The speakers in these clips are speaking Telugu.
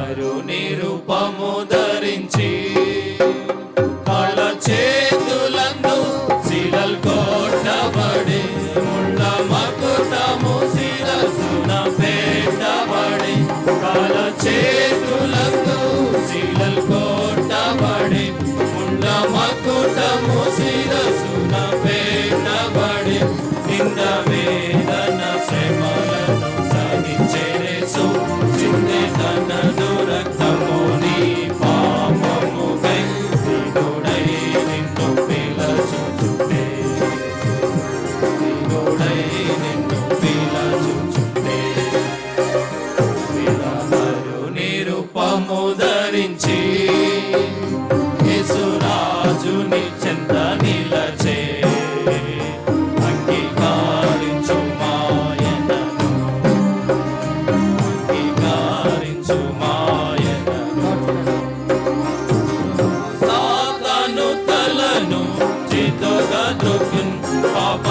నరుని రూపము ధరించి కాళ్ళ చేతులందు శిలలు కొట్టబడి ముళ్ళ మకుటము శిరస్సున పెట్టబడి కాళ్ళ చేతులందు శిలలు కొట్టబడి ముళ్ళ మకుటము శిరస్సున పెట్టబడి నింద వేదన శ్రమలను సహించెను చిందే తనదు రక్తము నీ పాపముకై దీనుడై నిన్ను పిలచుచుండే దీనుడై నిన్ను పిలచుచుండే నరుని రూపము ధరించి యేసురాజుని చెంత నిలచే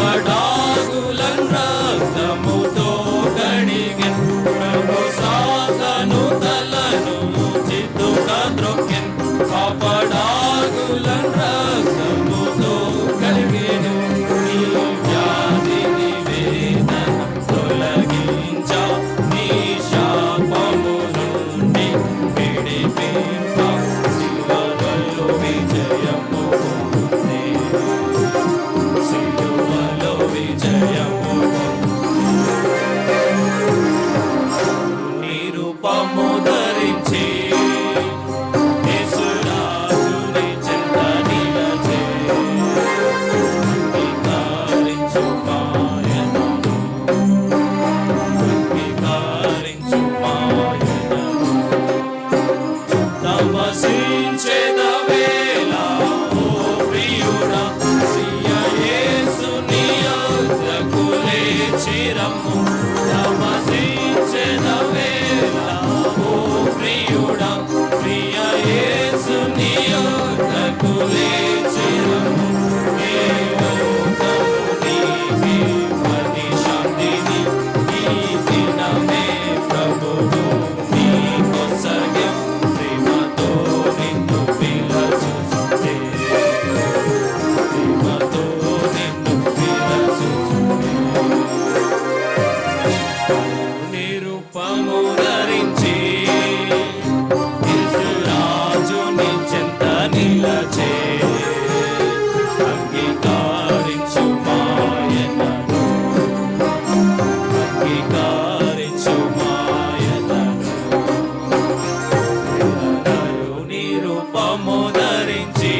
పాపడాగులన్ రక్తముతో కడిగెన్ ప్రభు సాతాను తలను చిత్తుగా ద్రొక్కెన్ పాపడాగులన్ రక్తముతో కడిగెను నీ వ్యాధిని వేదన తొలగించా నీ శాపము నుండి విడిపింప శిలువలో విజయము నిరూపము ధరించి యేసురాజుని చెంత నిలచే అంగీకరించు మాయను అంగీకరించు మాయను తమసించేద వేళ ఓ ప్రియుడా చిరము తమసించెద వేళ ఓ ప్రియుడా ప్రియ యేసుని యొద్దకు లేచిరము ఏ లోకము నీకివ్వని శాంతిని ఈ దినమే ప్రభువు నీకొసగే ప్రేమతో నిన్ను పిలచుచుండే ప్రేమతో నిన్ను పిలచుచుండే నిరూపము ధరించి యేసురాజుని చెంత నిలచే అంగీకరించు మాయనను అంగీకరించు మాయనను నిరూపము ధరించి